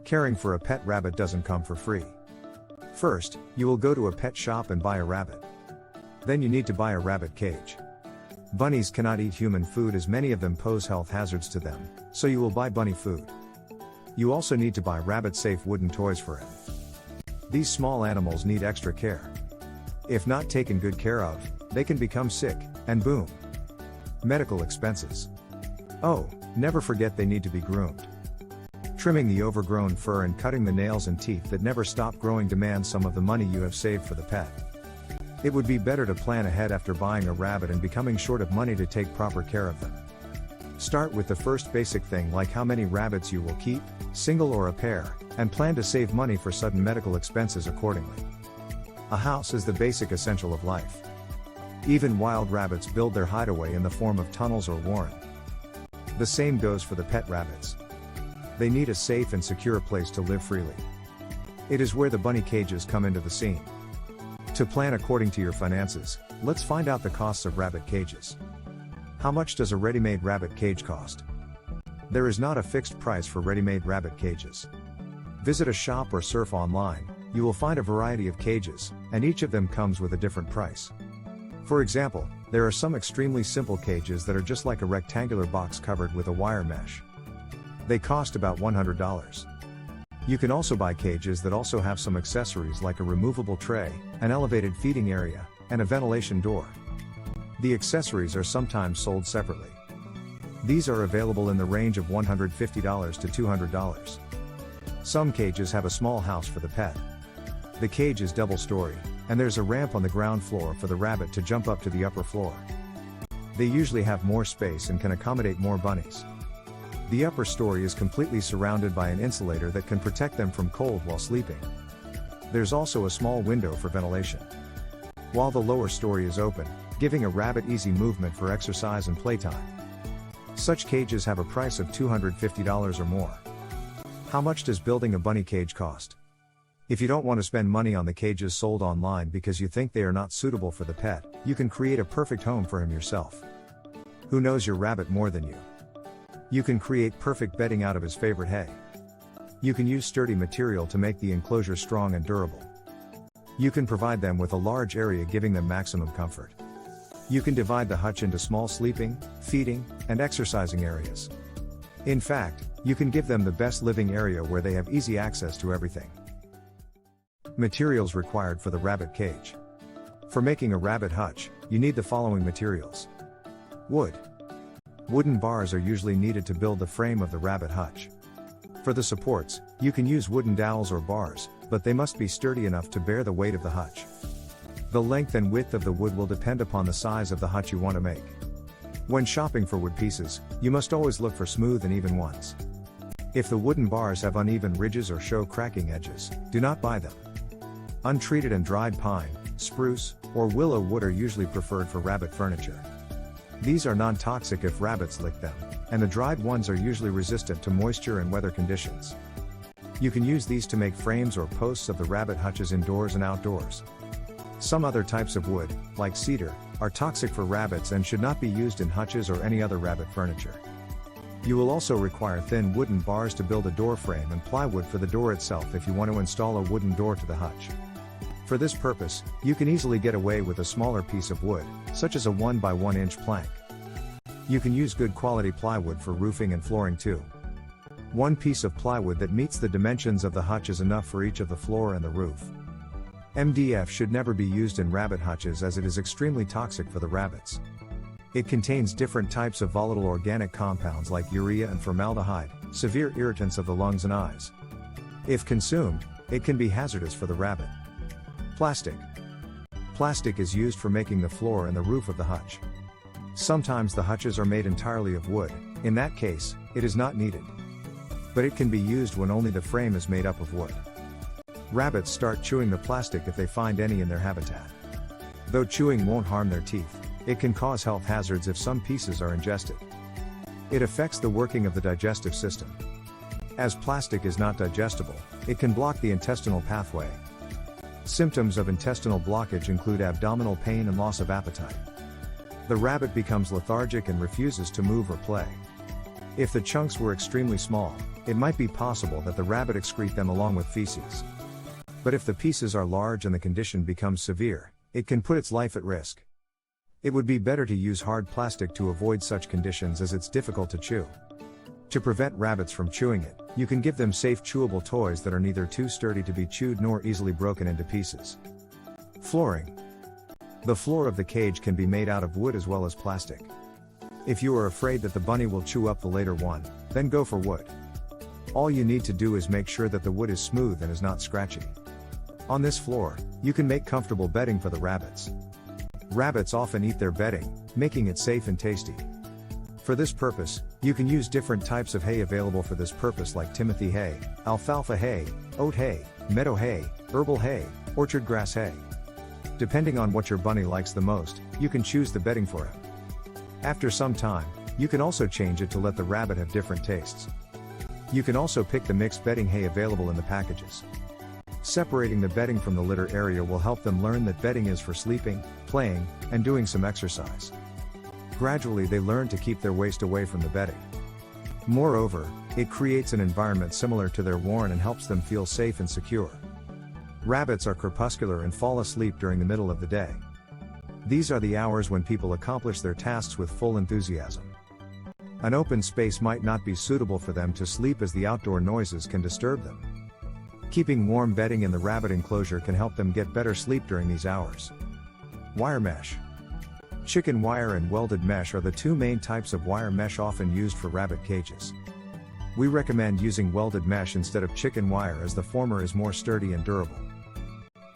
Caring for a pet rabbit doesn't come for free. First, you will go to a pet shop and buy a rabbit. Then you need to buy a rabbit cage. Bunnies cannot eat human food as many of them pose health hazards to them, so you will buy bunny food. You also need to buy rabbit-safe wooden toys for him. These small animals need extra care. If not taken good care of, they can become sick, and boom. Medical expenses. Oh, never forget they need to be groomed. Trimming the overgrown fur and cutting the nails and teeth that never stop growing demands some of the money you have saved for the pet. It would be better to plan ahead after buying a rabbit and becoming short of money to take proper care of them. Start with the first basic thing like how many rabbits you will keep, single or a pair, and plan to save money for sudden medical expenses accordingly. A house is the basic essential of life. Even wild rabbits build their hideaway in the form of tunnels or warren. The same goes for the pet rabbits. They need a safe and secure place to live freely. It is where the bunny cages come into the scene. To plan according to your finances, let's find out the costs of rabbit cages. How much does a ready-made rabbit cage cost? There is not a fixed price for ready-made rabbit cages. Visit a shop or surf online, you will find a variety of cages, and each of them comes with a different price. For example, there are some extremely simple cages that are just like a rectangular box covered with a wire mesh. They cost about $100. You can also buy cages that also have some accessories like a removable tray, an elevated feeding area, and a ventilation door. The accessories are sometimes sold separately. These are available in the range of $150 to $200. Some cages have a small house for the pet. The cage is double-story, and there's a ramp on the ground floor for the rabbit to jump up to the upper floor. They usually have more space and can accommodate more bunnies. The upper story is completely surrounded by an insulator that can protect them from cold while sleeping. There's also a small window for ventilation. While the lower story is open, giving a rabbit easy movement for exercise and playtime. Such cages have a price of $250 or more. How much does building a bunny cage cost? If you don't want to spend money on the cages sold online because you think they are not suitable for the pet, you can create a perfect home for him yourself. Who knows your rabbit more than you? You can create perfect bedding out of his favorite hay. You can use sturdy material to make the enclosure strong and durable. You can provide them with a large area giving them maximum comfort. You can divide the hutch into small sleeping, feeding, and exercising areas. In fact, you can give them the best living area where they have easy access to everything. Materials required for the rabbit cage. For making a rabbit hutch, you need the following materials. Wood. Wooden bars are usually needed to build the frame of the rabbit hutch. For the supports, you can use wooden dowels or bars, but they must be sturdy enough to bear the weight of the hutch. The length and width of the wood will depend upon the size of the hutch you want to make. When shopping for wood pieces, you must always look for smooth and even ones. If the wooden bars have uneven ridges or show cracking edges, do not buy them. Untreated and dried pine, spruce, or willow wood are usually preferred for rabbit furniture. These are non-toxic if rabbits lick them, and the dried ones are usually resistant to moisture and weather conditions. You can use these to make frames or posts of the rabbit hutches indoors and outdoors. Some other types of wood, like cedar, are toxic for rabbits and should not be used in hutches or any other rabbit furniture. You will also require thin wooden bars to build a door frame and plywood for the door itself if you want to install a wooden door to the hutch. For this purpose, you can easily get away with a smaller piece of wood, such as a 1 by 1 inch plank. You can use good quality plywood for roofing and flooring too. One piece of plywood that meets the dimensions of the hutch is enough for each of the floor and the roof. MDF should never be used in rabbit hutches as it is extremely toxic for the rabbits. It contains different types of volatile organic compounds like urea and formaldehyde, severe irritants of the lungs and eyes. If consumed, it can be hazardous for the rabbit. Plastic. Plastic is used for making the floor and the roof of the hutch. Sometimes the hutches are made entirely of wood, in that case, it is not needed. But it can be used when only the frame is made up of wood. Rabbits start chewing the plastic if they find any in their habitat. Though chewing won't harm their teeth, it can cause health hazards if some pieces are ingested. It affects the working of the digestive system. As plastic is not digestible, it can block the intestinal pathway. Symptoms of intestinal blockage include abdominal pain and loss of appetite. The rabbit becomes lethargic and refuses to move or play. If the chunks were extremely small, it might be possible that the rabbit excrete them along with feces. But if the pieces are large and the condition becomes severe, it can put its life at risk. It would be better to use hard plastic to avoid such conditions as it's difficult to chew. To prevent rabbits from chewing it, you can give them safe chewable toys that are neither too sturdy to be chewed nor easily broken into pieces. Flooring. The floor of the cage can be made out of wood as well as plastic. If you are afraid that the bunny will chew up the later one, then go for wood. All you need to do is make sure that the wood is smooth and is not scratchy. On this floor, you can make comfortable bedding for the rabbits. Rabbits often eat their bedding, making it safe and tasty. For this purpose, you can use different types of hay available for this purpose like Timothy hay, alfalfa hay, oat hay, meadow hay, herbal hay, orchard grass hay. Depending on what your bunny likes the most, you can choose the bedding for him. After some time, you can also change it to let the rabbit have different tastes. You can also pick the mixed bedding hay available in the packages. Separating the bedding from the litter area will help them learn that bedding is for sleeping, playing, and doing some exercise. Gradually they learn to keep their waste away from the bedding. Moreover, it creates an environment similar to their warren and helps them feel safe and secure. Rabbits are crepuscular and fall asleep during the middle of the day. These are the hours when people accomplish their tasks with full enthusiasm. An open space might not be suitable for them to sleep as the outdoor noises can disturb them. Keeping warm bedding in the rabbit enclosure can help them get better sleep during these hours. Wire mesh. Chicken wire and welded mesh are the two main types of wire mesh often used for rabbit cages. We recommend using welded mesh instead of chicken wire as the former is more sturdy and durable.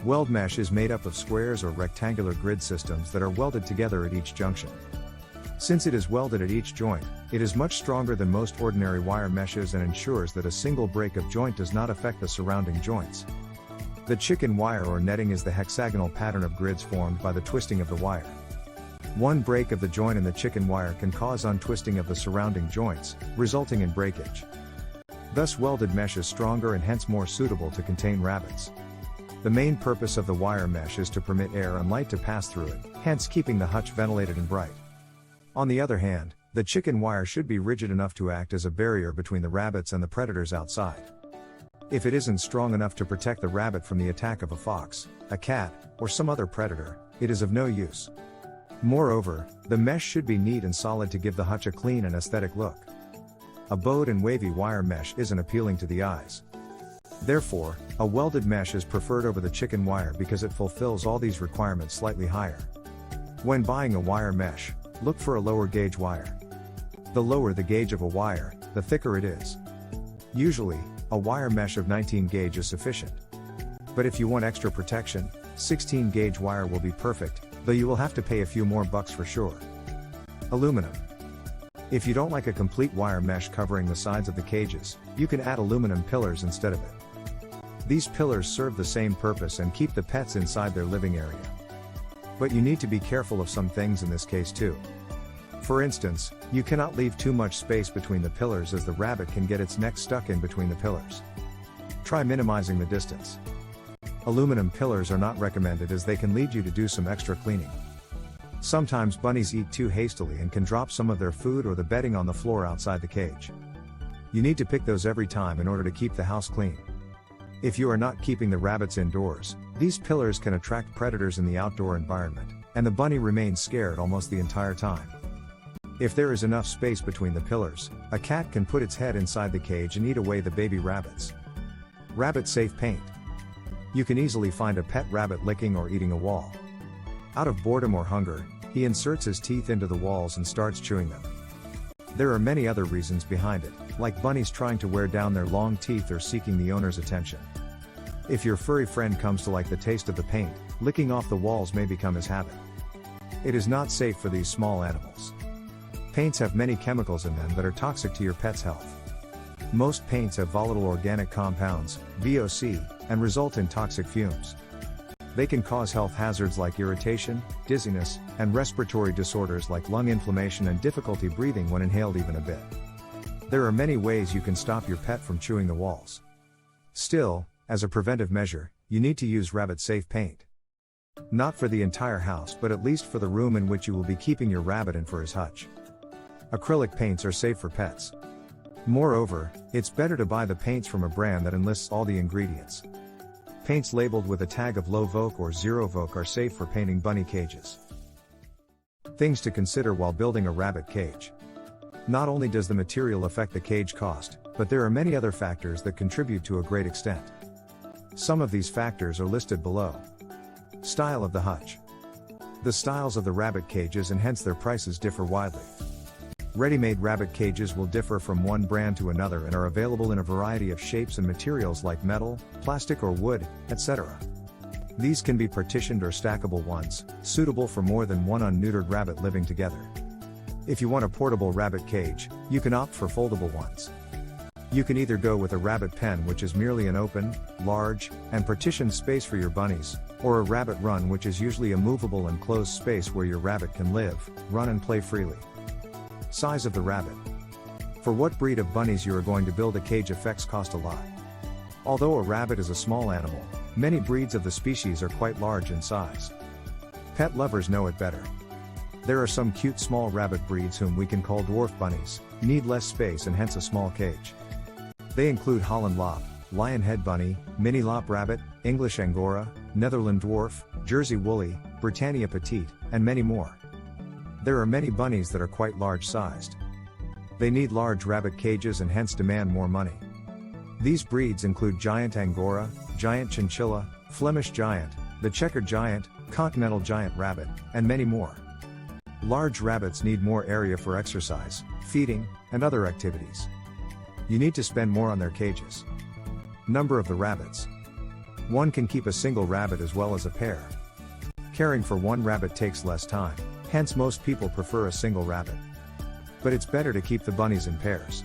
Weld mesh is made up of squares or rectangular grid systems that are welded together at each junction. Since it is welded at each joint, it is much stronger than most ordinary wire meshes and ensures that a single break of joint does not affect the surrounding joints. The chicken wire or netting is the hexagonal pattern of grids formed by the twisting of the wire. One break of the joint in the chicken wire can cause untwisting of the surrounding joints, resulting in breakage. Thus welded mesh is stronger and hence more suitable to contain rabbits. The main purpose of the wire mesh is to permit air and light to pass through it, hence keeping the hutch ventilated and bright. On the other hand, the chicken wire should be rigid enough to act as a barrier between the rabbits and the predators outside. If it isn't strong enough to protect the rabbit from the attack of a fox, a cat, or some other predator, it is of no use. Moreover, the mesh should be neat and solid to give the hutch a clean and aesthetic look. A bowed and wavy wire mesh isn't appealing to the eyes. Therefore, a welded mesh is preferred over the chicken wire because it fulfills all these requirements slightly higher. When buying a wire mesh, look for a lower gauge wire. The lower the gauge of a wire, the thicker it is. Usually, a wire mesh of 19 gauge is sufficient. But if you want extra protection, 16 gauge wire will be perfect, though you will have to pay a few more bucks for sure. Aluminum. If you don't like a complete wire mesh covering the sides of the cages, you can add aluminum pillars instead of it. These pillars serve the same purpose and keep the pets inside their living area. But you need to be careful of some things in this case too. For instance, you cannot leave too much space between the pillars as the rabbit can get its neck stuck in between the pillars. Try minimizing the distance. Aluminum pillars are not recommended as they can lead you to do some extra cleaning. Sometimes bunnies eat too hastily and can drop some of their food or the bedding on the floor outside the cage. You need to pick those every time in order to keep the house clean. If you are not keeping the rabbits indoors, these pillars can attract predators in the outdoor environment, and the bunny remains scared almost the entire time. If there is enough space between the pillars, a cat can put its head inside the cage and eat away the baby rabbits. Rabbit-safe paint. You can easily find a pet rabbit licking or eating a wall. Out of boredom or hunger, he inserts his teeth into the walls and starts chewing them. There are many other reasons behind it, like bunnies trying to wear down their long teeth or seeking the owner's attention. If your furry friend comes to like the taste of the paint, licking off the walls may become his habit. It is not safe for these small animals. Paints have many chemicals in them that are toxic to your pet's health. Most paints have volatile organic compounds, VOC, and result in toxic fumes. They can cause health hazards like irritation, dizziness, and respiratory disorders like lung inflammation and difficulty breathing when inhaled even a bit. There are many ways you can stop your pet from chewing the walls. Still, as a preventive measure, you need to use rabbit-safe paint. Not for the entire house but at least for the room in which you will be keeping your rabbit and for his hutch. Acrylic paints are safe for pets. Moreover, it's better to buy the paints from a brand that enlists all the ingredients. Paints labeled with a tag of low VOC or zero VOC are safe for painting bunny cages. Things to consider while building a rabbit cage. Not only does the material affect the cage cost, but there are many other factors that contribute to a great extent. Some of these factors are listed below. Style of the hutch. The styles of the rabbit cages and hence their prices differ widely. Ready-made rabbit cages will differ from one brand to another and are available in a variety of shapes and materials like metal, plastic or wood, etc. These can be partitioned or stackable ones, suitable for more than one unneutered rabbit living together. If you want a portable rabbit cage, you can opt for foldable ones. You can either go with a rabbit pen, which is merely an open, large, and partitioned space for your bunnies, or a rabbit run, which is usually a movable and closed space where your rabbit can live, run and play freely. Size of the rabbit. For what breed of bunnies you are going to build a cage affects cost a lot. Although a rabbit is a small animal, many breeds of the species are quite large in size. Pet lovers know it better. There are some cute small rabbit breeds whom we can call dwarf bunnies, need less space and hence a small cage. They include Holland Lop, Lion Head Bunny, Mini Lop Rabbit, English Angora, Netherland Dwarf, Jersey Woolly, Britannia Petite, and many more. There are many bunnies that are quite large-sized. They need large rabbit cages and hence demand more money. These breeds include Giant Angora, Giant Chinchilla, Flemish Giant, the Checkered Giant, Continental Giant Rabbit, and many more. Large rabbits need more area for exercise, feeding, and other activities. You need to spend more on their cages. Number of the rabbits. One can keep a single rabbit as well as a pair. Caring for one rabbit takes less time, hence most people prefer a single rabbit. But it's better to keep the bunnies in pairs.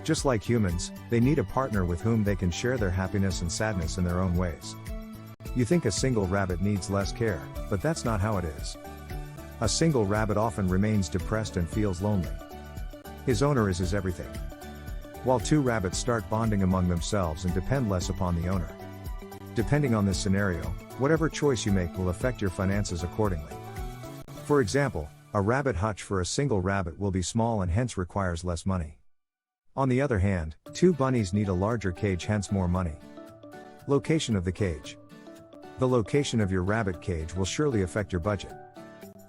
Just like humans, they need a partner with whom they can share their happiness and sadness in their own ways. You think a single rabbit needs less care, but that's not how it is. A single rabbit often remains depressed and feels lonely. His owner is his everything. While two rabbits start bonding among themselves and depend less upon the owner. Depending on this scenario, whatever choice you make will affect your finances accordingly. For example, a rabbit hutch for a single rabbit will be small and hence requires less money. On the other hand, two bunnies need a larger cage, hence more money. Location of the cage. The location of your rabbit cage will surely affect your budget.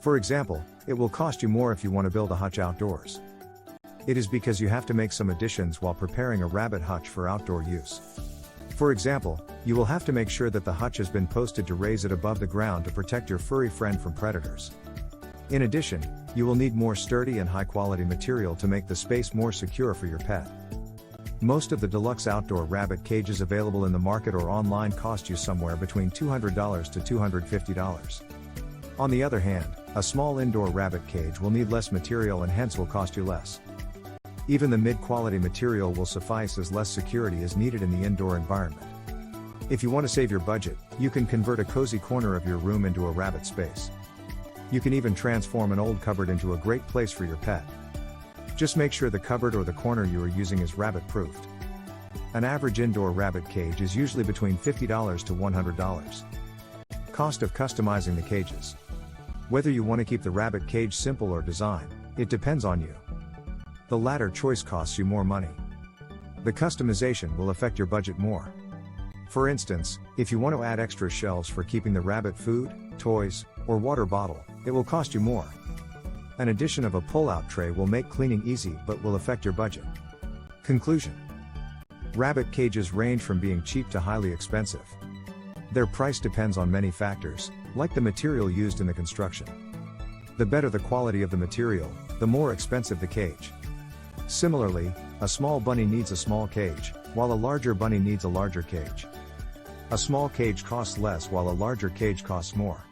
For example, it will cost you more if you want to build a hutch outdoors. It is because you have to make some additions while preparing a rabbit hutch for outdoor use. For example, you will have to make sure that the hutch has been posted to raise it above the ground to protect your furry friend from predators. In addition, you will need more sturdy and high-quality material to make the space more secure for your pet. Most of the deluxe outdoor rabbit cages available in the market or online cost you somewhere between $200 to $250. On the other hand, a small indoor rabbit cage will need less material and hence will cost you less. Even the mid-quality material will suffice as less security is needed in the indoor environment. If you want to save your budget, you can convert a cozy corner of your room into a rabbit space. You can even transform an old cupboard into a great place for your pet. Just make sure the cupboard or the corner you are using is rabbit-proofed. An average indoor rabbit cage is usually between $50 to $100. Cost of customizing the cages. Whether you want to keep the rabbit cage simple or design, it depends on you. The latter choice costs you more money. The customization will affect your budget more. For instance, if you want to add extra shelves for keeping the rabbit food, toys, or water bottle, it will cost you more. An addition of a pull-out tray will make cleaning easy but will affect your budget. Conclusion. Rabbit cages range from being cheap to highly expensive. Their price depends on many factors, like the material used in the construction. The better the quality of the material, the more expensive the cage. Similarly, a small bunny needs a small cage, while a larger bunny needs a larger cage. A small cage costs less while a larger cage costs more.